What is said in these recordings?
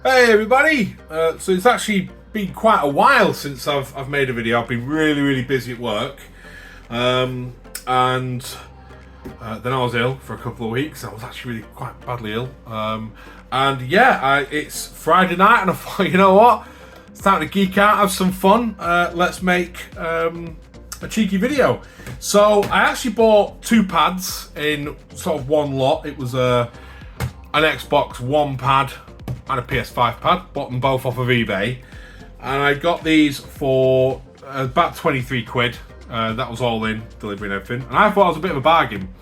Hey everybody! So it's actually been quite a while since I've made a video. I've been really busy at work, and then I was ill for a couple of weeks. I was actually really quite badly ill, and yeah, it's Friday night, and I thought, you know what? It's time to geek out, have some fun. Let's make a cheeky video. So I actually bought two pads in sort of one lot. It was an Xbox One pad and a PS5 pad. Bought them both off of eBay, and I got these for about 23 quid. That was all in, delivery and everything, and I thought it was a bit of a bargain.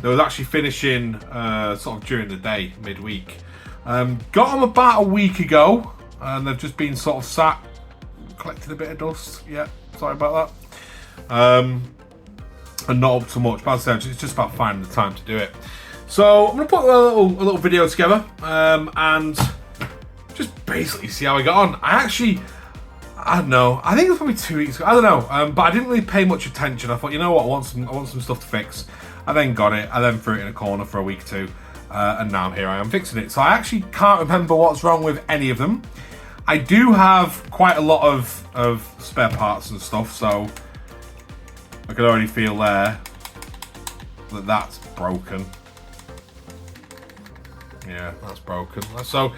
They was actually finishing sort of during the day, midweek. Got them about a week ago, and they've just been sort of sat, collecting a bit of dust. Yeah, sorry about that. And not up to much, but as I said, it's just about finding the time to do it. So I'm gonna put a little video together, and just basically see how I got on. I don't know. I think it was probably 2 weeks ago. I don't know, but I didn't really pay much attention. I thought, you know what, I want some stuff to fix. I then got it. I then threw it in a corner for a week or two, and now here I am fixing it. So I actually can't remember what's wrong with any of them. I do have quite a lot of spare parts and stuff, so I can already feel there that that's broken. Yeah, that's broken. So,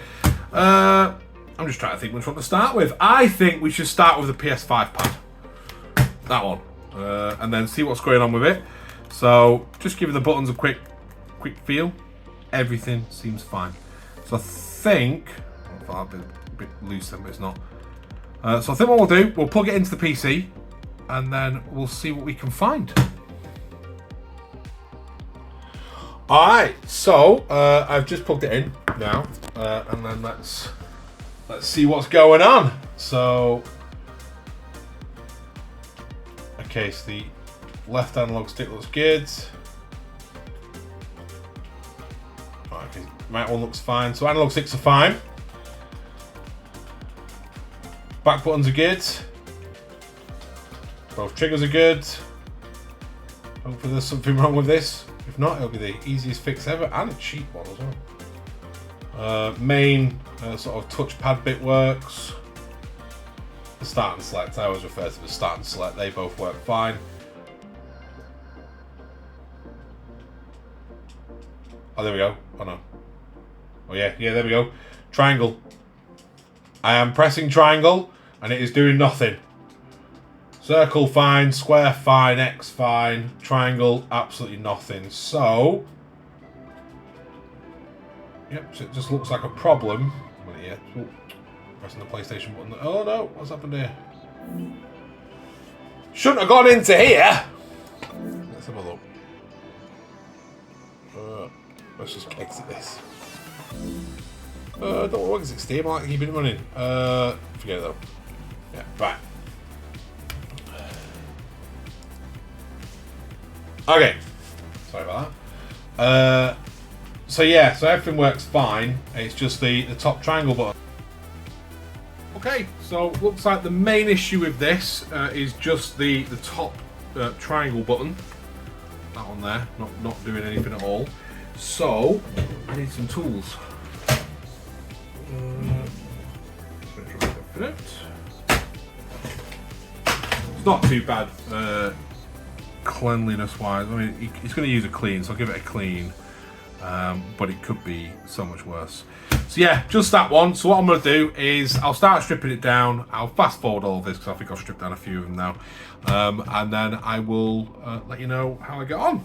I'm just trying to think which one to start with. I think we should start with the PS5 pad. That one. And then see what's going on with it. So, just giving the buttons a quick feel. Everything seems fine. So I think, I thought that'd be a bit loose then, but it's not. So I think what we'll do, we'll plug it into the PC, and then we'll see what we can find. Alright, so I've just plugged it in now, and then let's see what's going on. So, okay, so the left analog stick looks good. Okay, right one looks fine. So analog sticks are fine. Back buttons are good. Both triggers are good. Hopefully there's something wrong with this. If not, it'll be the easiest fix ever, and a cheap one as well. Main sort of touchpad bit works. The start and select, I always refer to the start and select, they both work fine. Oh, there we go. Oh no. Oh yeah, there we go. Triangle. I am pressing triangle, and it is doing nothing. Circle fine, square fine, X fine, triangle absolutely nothing. So, yep, so it just looks like a problem. Yeah, oh, pressing the PlayStation button. Oh no, what's happened here? Shouldn't have gone into here. Let's have a look. Let's just exit this. Don't want to exit Steam. I like keeping it running. Forget it though. Yeah, right. Okay, sorry about that. So yeah, so everything works fine. It's just the top triangle button. Okay, so looks like the main issue with this is just the top triangle button. That one there, not doing anything at all. So I need some tools. It's not too bad. Cleanliness wise, I mean, he's going to use a clean, so I'll give it a clean, but it could be so much worse. So yeah, just that one. So what I'm going to do is I'll start stripping it down. I'll fast forward all of this because I think I've stripped down a few of them now, and then I will let you know how I get on.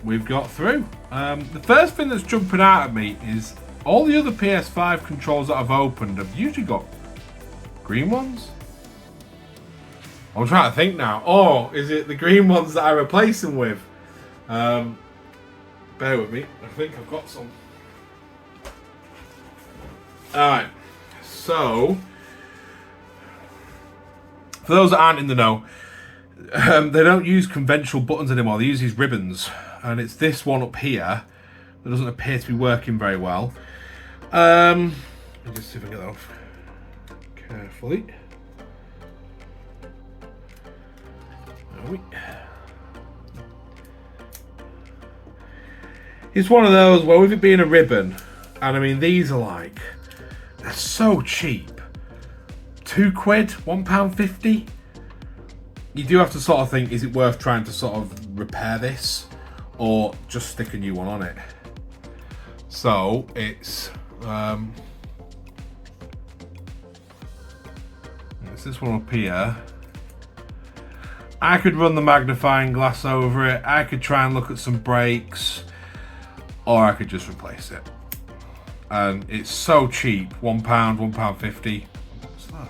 We've got through. The first thing that's jumping out at me is all the other PS5 controls that I've opened have usually got green ones? I'm trying to think now. Oh, is it the green ones that I replace them with? Bear with me. I think I've got some. Alright. So, for those that aren't in the know, they don't use conventional buttons anymore. They use these ribbons. And it's this one up here that doesn't appear to be working very well. Let me just see if I can get that off carefully. It's one of those where, with it being a ribbon, and I mean these are like, they're so cheap. £2, £1.50. You do have to sort of think, is it worth trying to sort of repair this, or just stick a new one on it? So it's this one up here. I could run the magnifying glass over it. I could try and look at some brakes, or I could just replace it. And it's so cheap, £1, £1.50. What's that?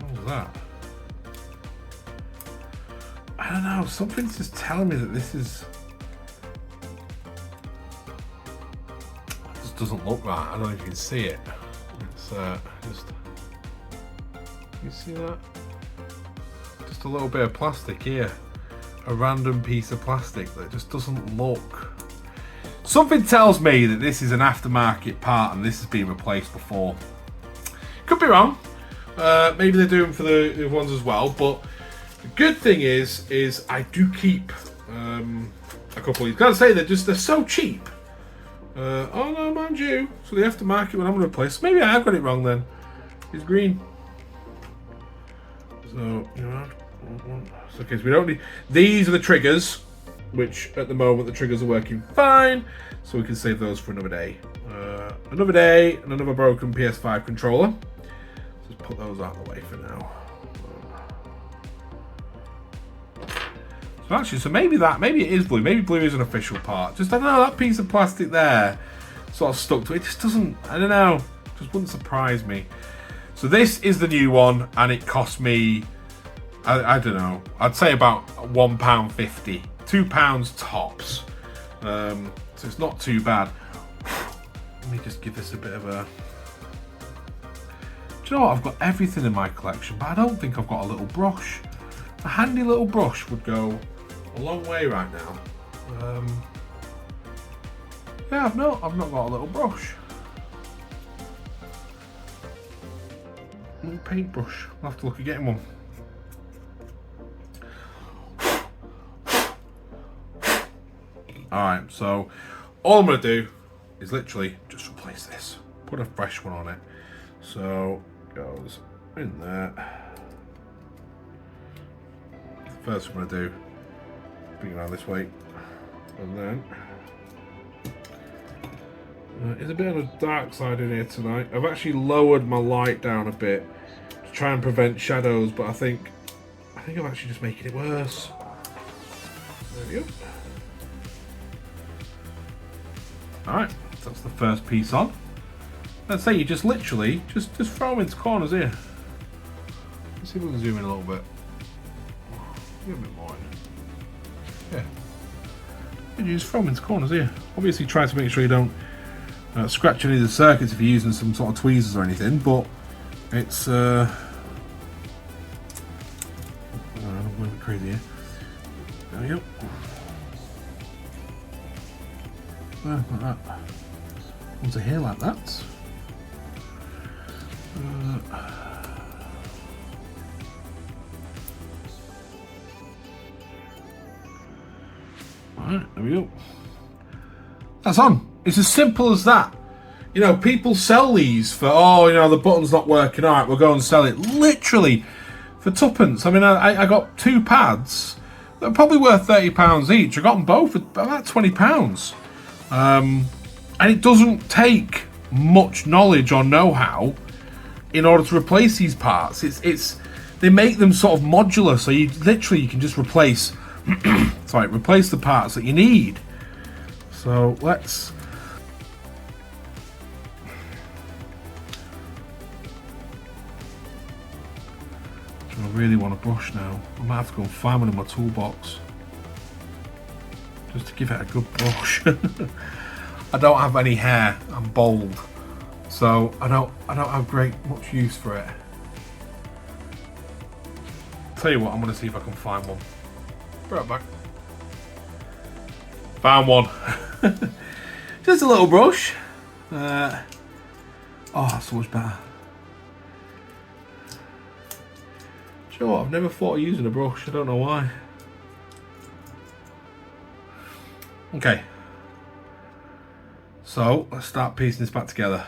What was that? I don't know, something's just telling me that this is... It just doesn't look right. I don't know if you can see it. It's just... You see that? Just a little bit of plastic here. A random piece of plastic that just doesn't look... Something tells me that this is an aftermarket part and this has been replaced before. Could be wrong. Maybe they're doing for the ones as well, but the good thing is I do keep a couple of these. Gotta say, they're so cheap. Oh no, mind you. So the aftermarket one I'm gonna replace. Maybe I have got it wrong then. It's green. So, you know, it's okay, so we don't need... These are the triggers, which at the moment the triggers are working fine, so we can save those for another day. Another day, and another broken PS5 controller. Just put those out of the way for now. So actually, maybe it is blue. Maybe blue is an official part. Just, I don't know, that piece of plastic there sort of stuck to it. It just doesn't, I don't know, just wouldn't surprise me. So this is the new one, and it cost me, I don't know, I'd say about £1.50, £2 tops. So it's not too bad. Let me just give this a bit of a... Do you know what? I've got everything in my collection, but I don't think I've got a little brush. A handy little brush would go a long way right now. Yeah, I've not got a little brush. Little paintbrush. I'll have to look at getting one. Alright, so all I'm going to do is literally just replace this. Put a fresh one on it. So, goes in there. First I'm going to do, bring it around this way. And then, there's a bit of a dark side in here tonight. I've actually lowered my light down a bit to try and prevent shadows, but I think I'm actually just making it worse. There we go. Alright, so that's the first piece on. Let's say you just literally, just throw them into corners here. Let's see if we can zoom in a little bit. Give a bit more in. Yeah. You just throw them into corners here. Obviously try to make sure you don't scratch any of the circuits if you're using some sort of tweezers or anything, but it's a little bit crazy here. There we go. Like that. Onto here like that. Alright, there we go. That's on. It's as simple as that. You know, people sell these for, oh, you know, the button's not working. Alright, we'll go and sell it. Literally, for tuppence. I mean, I got two pads. They're probably worth £30 each. I got them both for about £20. And it doesn't take much knowledge or know-how in order to replace these parts. They make them sort of modular, so you can just replace replace the parts that you need. So let's I really want a brush now. I might have to go and find one in my toolbox just to give it a good brush. I don't have any hair. I'm bald, so I don't have much use for it. Tell you what, I'm gonna see if I can find one. Be right back. Found one. Just a little brush. Oh, that's so much better. Do you know what? I've never thought of using a brush. I don't know why. Okay. So, let's start piecing this back together.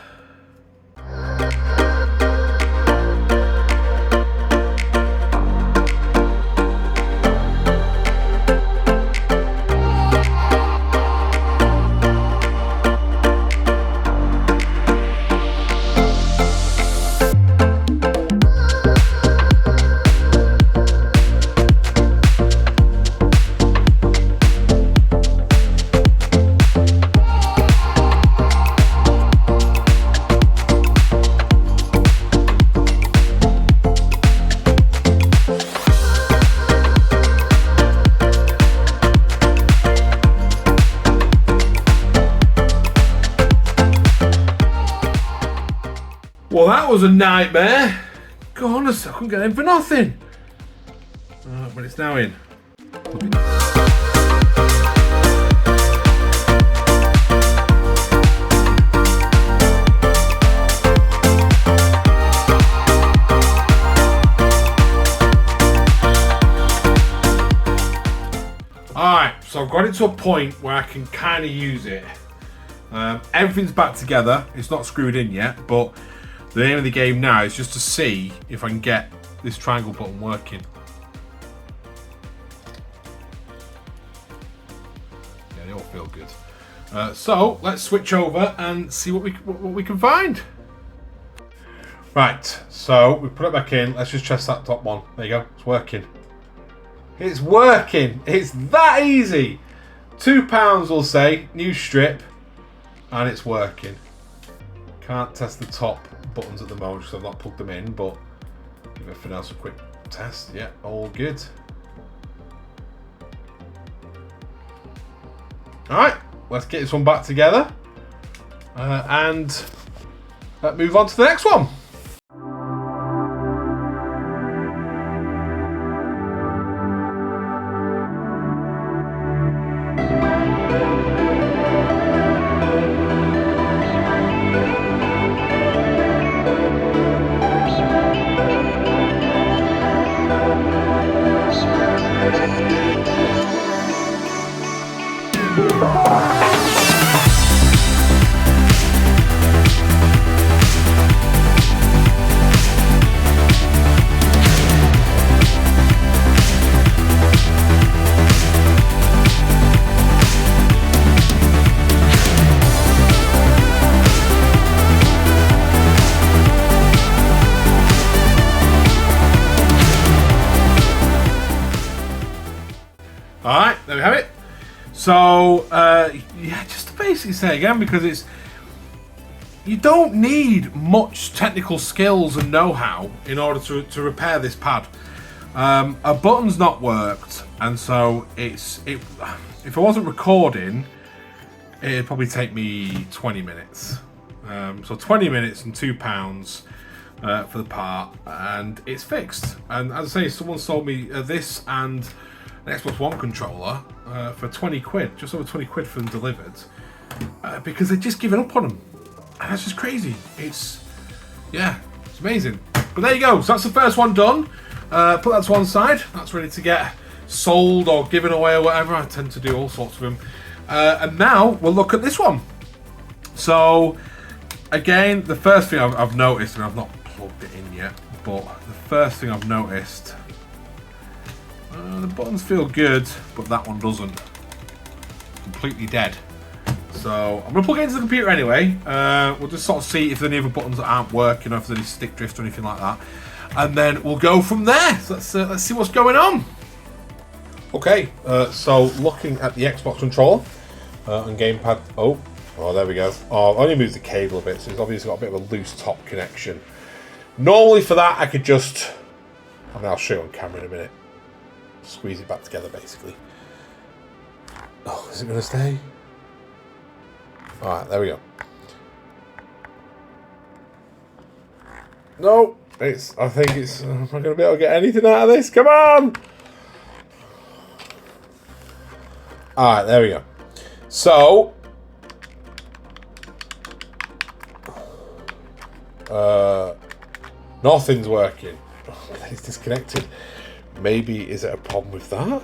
Well, that was a nightmare. God, honestly, I couldn't get in for nothing. But it's now in. Alright, so I've got it to a point where I can kind of use it. Everything's back together. It's not screwed in yet, but the aim of the game now is just to see if I can get this triangle button working. Yeah, they all feel good. So let's switch over and see what we can find. Right, so we put it back in. Let's just test that top one. There you go. It's working. It's working. It's that easy. £2 we'll say. New strip, and it's working. Can't test the top buttons at the moment because I've not plugged them in, but give everything else a quick test. Yeah, all good. Alright, let's get this one back together and move on to the next one. Alright, there we have it. So, yeah, just to basically say again, because you don't need much technical skills and know-how in order to repair this pad. A button's not worked, and so if I wasn't recording, it'd probably take me 20 minutes. So 20 minutes and £2 for the part, and it's fixed. And as I say, someone sold me this and an Xbox One controller for 20 quid, just over 20 quid for them delivered, because they'd just given up on them. And that's just crazy. It's amazing. But there you go. So that's the first one done. Put that to one side. That's ready to get sold or given away or whatever. I tend to do all sorts of them. And now we'll look at this one. So again, the first thing I've noticed, and I've not plugged it in yet, but the first thing I've noticed, the buttons feel good, but that one doesn't. Completely dead. So I'm going to plug it into the computer anyway. We'll just sort of see if there's any other buttons that aren't working, or if there's any stick drift or anything like that. And then we'll go from there. So let's see what's going on. Okay, so looking at the Xbox controller and gamepad. Oh, there we go. Oh, I've only moved the cable a bit, so it's obviously got a bit of a loose top connection. Normally for that, I could just I mean, I'll show you on camera in a minute. Squeeze it back together, basically. Oh, is it going to stay? Alright, there we go. No, I think it's... I'm not going to be able to get anything out of this. Come on! Alright, there we go. So... nothing's working. Oh, it's disconnected. Maybe, is it a problem with that?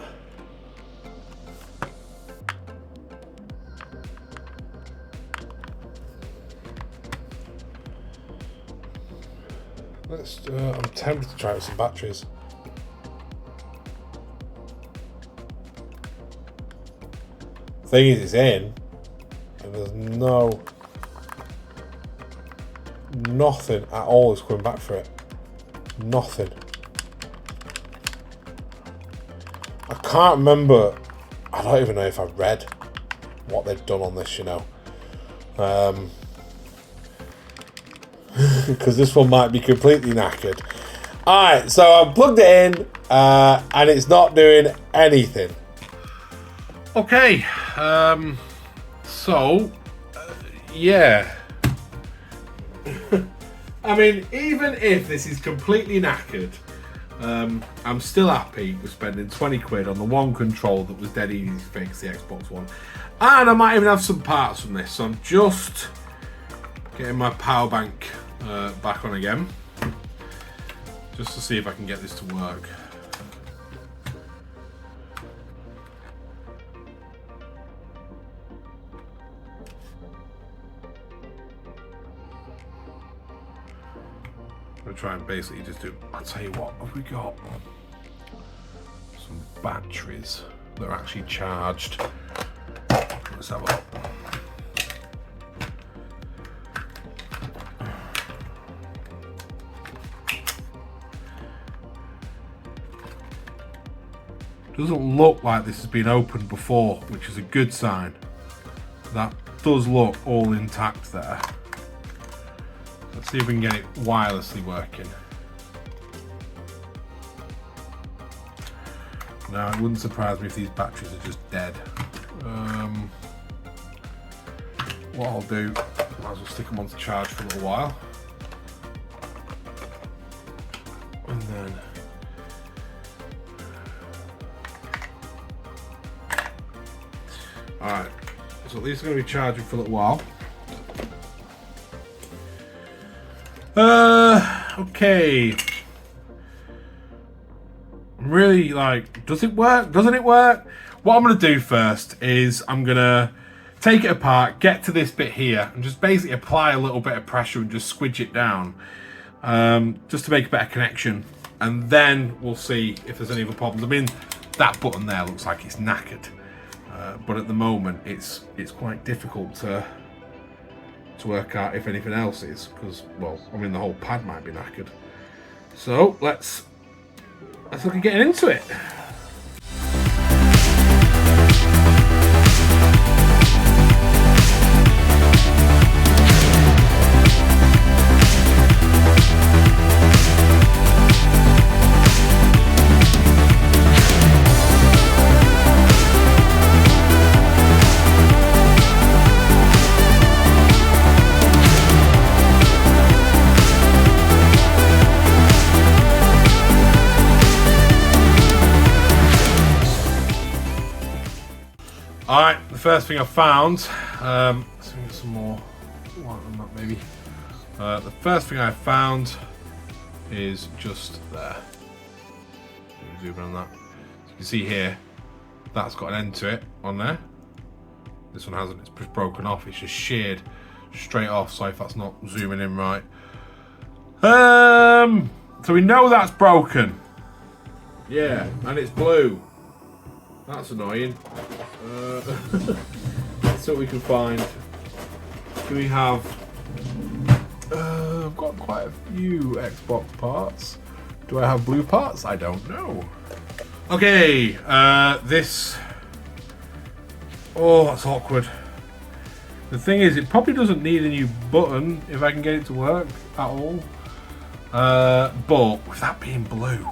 I'm tempted to try with some batteries. Thing is, it's in, and there's nothing at all is coming back for it. Nothing. I can't remember. I don't even know if I read what they'd done on this, you know. Because this one might be completely knackered. Alright, so I've plugged it in, and it's not doing anything. Okay, yeah. I mean, even if this is completely knackered, I'm still happy with spending 20 quid on the one control that was dead easy to fix, the Xbox One. And I might even have some parts from this, so I'm just getting my power bank back on again, just to see if I can get this to work. I'm going to try and basically just do, I'll tell you what, have we got some batteries that are actually charged. Let's have a look. Doesn't look like this has been opened before, which is a good sign. That does look all intact there. Let's see if we can get it wirelessly working. Now, it wouldn't surprise me if these batteries are just dead. What I'll do, might as well stick them on to charge for a little while. And then alright, so at least I'm going to be charging for a little while. Okay. I'm really like, does it work? Doesn't it work? What I'm going to do first is I'm going to take it apart, get to this bit here, and just basically apply a little bit of pressure and just squidge it down, just to make a better connection. And then we'll see if there's any other problems. I mean, that button there looks like it's knackered. But at the moment, it's quite difficult to work out if anything else is, because, well, I mean, the whole pad might be knackered. So let's look at getting into it. Alright, the first thing I found, let's get some more light on that maybe. The first thing I found is just there. Zoom in on that. So you can see here, that's got an end to it on there. This one hasn't, it's just broken off, it's just sheared straight off, so if that's not zooming in right. So we know that's broken. Yeah, and it's blue. That's annoying. Let's see what we can find. Do we have... I've got quite a few Xbox parts. Do I have blue parts? I don't know. Okay, this... Oh, that's awkward. The thing is, it probably doesn't need a new button if I can get it to work at all. But with that being blue,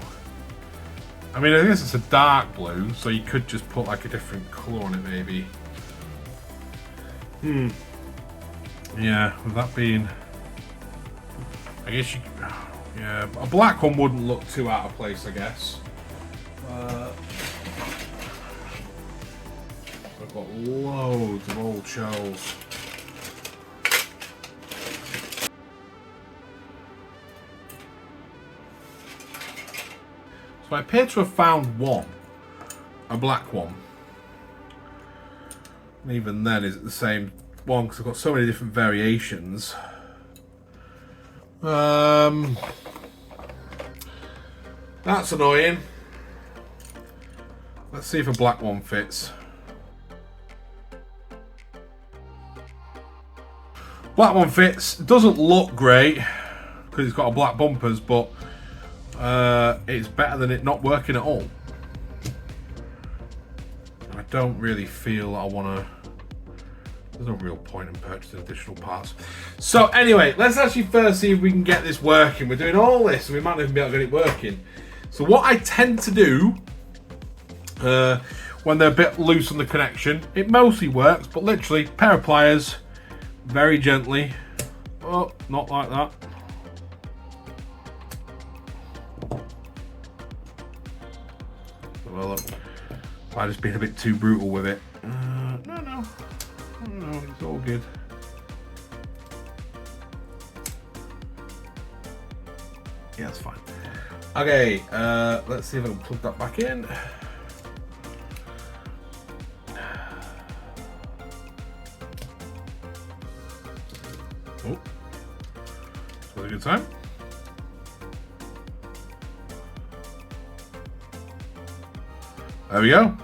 I mean, I guess it's a dark blue, so you could just put like a different colour on it, maybe. Yeah, with that being, I guess you. Yeah, a black one wouldn't look too out of place, I guess. I've got loads of old shells. So I appear to have found one, a black one. And even then, is it the same one? Because I've got so many different variations. That's annoying. Let's see if a black one fits. Black one fits. Doesn't look great because it's got a black bumpers, but it's better than it not working at all. I don't really feel I want to. There's no real point in purchasing additional parts. So anyway, let's actually first see if we can get this working. We're doing all this and we might not even be able to get it working. So what I tend to do when they're a bit loose on the connection, it mostly works, but literally pair of pliers, very gently. Oh, not like that. Well, look, I've just been a bit too brutal with it. No, it's all good. Yeah, that's fine. Okay, let's see if I can plug that back in. Oh, was a good time. There we go.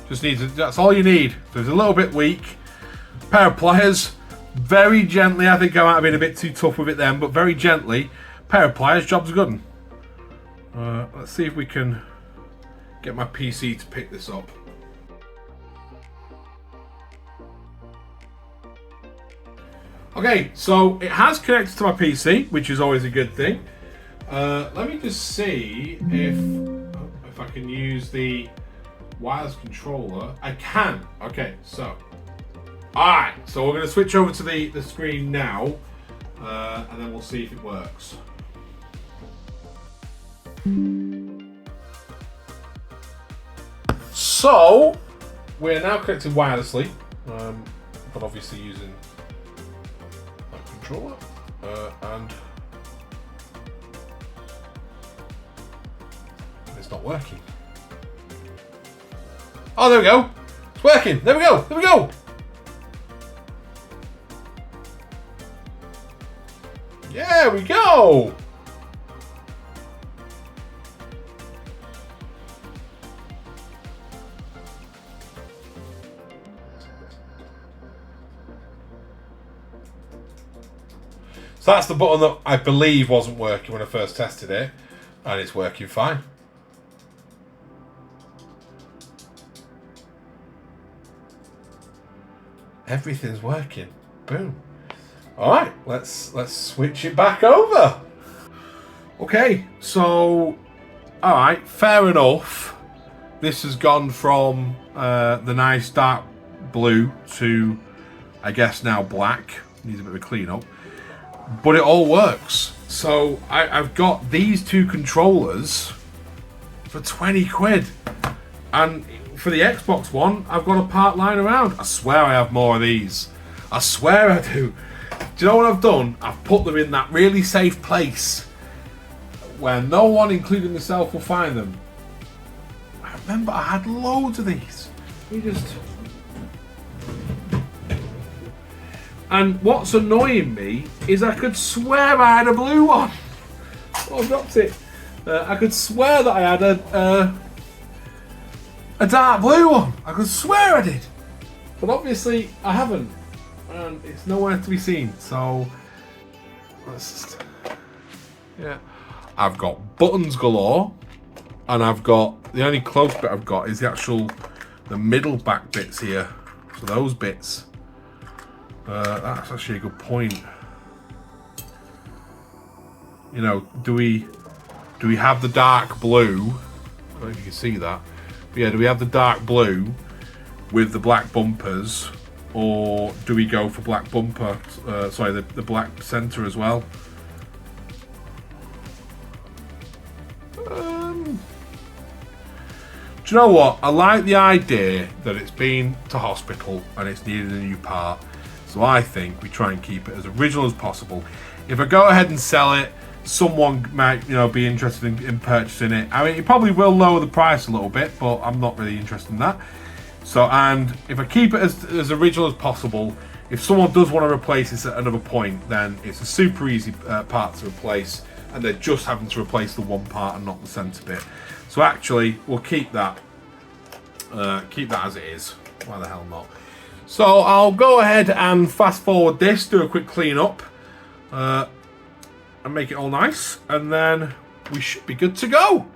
Just need to, that's all you need. So it's a little bit weak. Pair of pliers, very gently. I think I might have been a bit too tough with it then, but very gently. Pair of pliers, job's good. Let's see if we can get my PC to pick this up. Okay, so it has connected to my PC, which is always a good thing. Let me just see if I can use the wireless controller. I can. Okay, so alright, so we're going to switch over to the screen now, and then we'll see if it works. So we're now connected wirelessly, but obviously using that controller, and it's not working. Oh, there we go. It's working. There we go. There we go. There we go. So that's the button that I believe wasn't working when I first tested it, and it's working fine. Everything's working. Boom. All right, let's switch it back over. Okay, so all right, fair enough. This has gone from the nice dark blue to, I guess, now black. Needs a bit of a clean up, but it all works. So I've got these two controllers for 20 quid, and for the Xbox One, I've got a part lying around. I swear I have more of these. I swear I do. Do you know what I've done? I've put them in that really safe place where no one, including myself, will find them. I remember I had loads of these. And what's annoying me is I could swear I had a blue one. Oh, I dropped it. I could swear that I had a dark blue one. I could swear I did. But obviously I haven't. And it's nowhere to be seen. So, let's just, yeah. I've got buttons galore. And I've got, the only close bit I've got is the middle back bits here. So those bits. That's actually a good point. You know, do we have the dark blue don't know if you can see that. But yeah, do we have the dark blue with the black bumpers, or do we go for black bumper? Sorry, the black centre as well. Do you know what? I like the idea that it's been to hospital and it's needed a new part. So I think we try and keep it as original as possible. If I go ahead and sell it, someone might, be interested in purchasing it. I mean, it probably will lower the price a little bit, but I'm not really interested in that. So, and if I keep it as original as possible, if someone does want to replace this at another point, then it's a super easy part to replace, and they're just having to replace the one part and not the centre bit. So actually, we'll keep that as it is. Why the hell not? So I'll go ahead and fast forward this, do a quick clean up, and make it all nice, and then we should be good to go.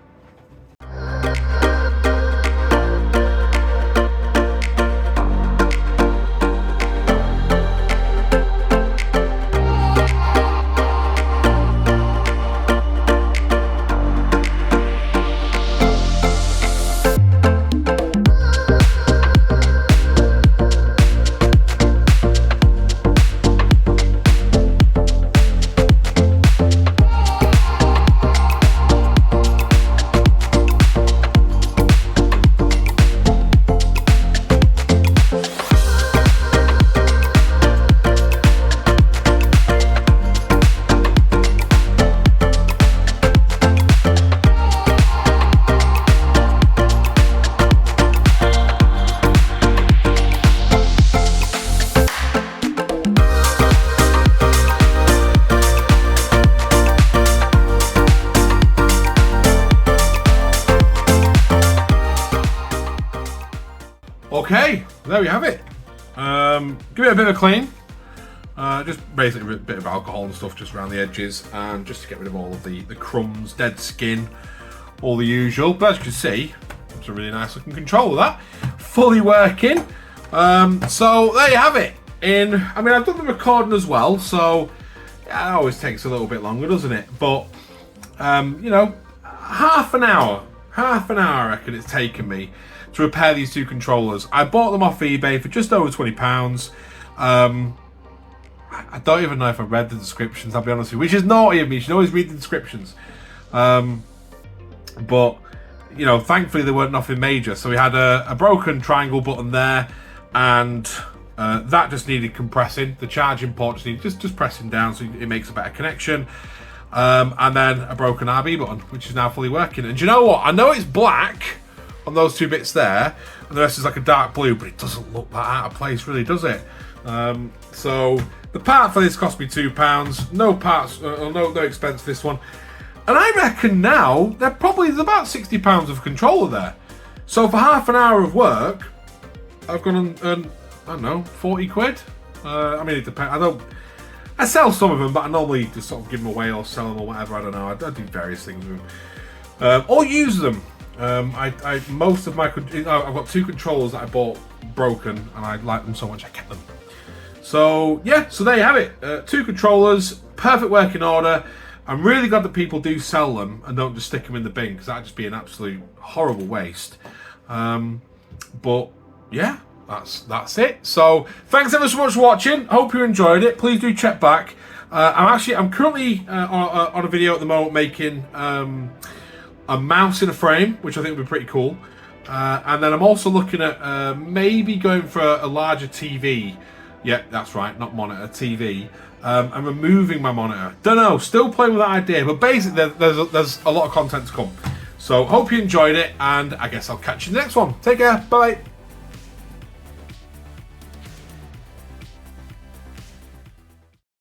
Okay, there we have it. Give it a bit of a clean. Just basically a bit of alcohol and stuff just around the edges, and just to get rid of all of the crumbs, dead skin, all the usual. But as you can see, it's a really nice looking controller, that. Fully working. So there you have it. I mean, I've done the recording as well, so yeah, it always takes a little bit longer, doesn't it? But, half an hour I reckon it's taken me to repair these two controllers. I bought them off eBay for just over £20. I don't even know if I read the descriptions, I'll be honest with you, which is naughty of me. You should always read the descriptions. But, thankfully they weren't nothing major. So we had a broken triangle button there, and that just needed compressing. The charging port just needed just pressing down so it makes a better connection. And then a broken RB button, which is now fully working. And do you know what? I know it's black on those two bits there, and the rest is like a dark blue, but it doesn't look that out of place, really, does it? So the part for this cost me £2. No parts, no expense for this one. And I reckon now there's about £60 of controller there. So for half an hour of work, I've gone and earned, I don't know, 40 quid. I mean, it depends. I sell some of them, but I normally just sort of give them away or sell them or whatever. I don't know. I do various things with them, or use them. Most of my I've got two controllers that I bought broken, and I like them so much I kept them. So yeah, so there you have it. Two controllers, perfect working order. I'm really glad that people do sell them and don't just stick them in the bin, because that'd just be an absolute horrible waste. But yeah, that's it. So thanks ever so much for watching. Hope you enjoyed it. Please do check back. I'm currently on a video at the moment making a mouse in a frame, which I think would be pretty cool. And then I'm also looking at maybe going for a larger TV. Yeah, that's right, not monitor, TV. I'm removing my monitor. Don't know, still playing with that idea, but basically there's a lot of content to come. So hope you enjoyed it, and I guess I'll catch you in the next one. Take care, bye.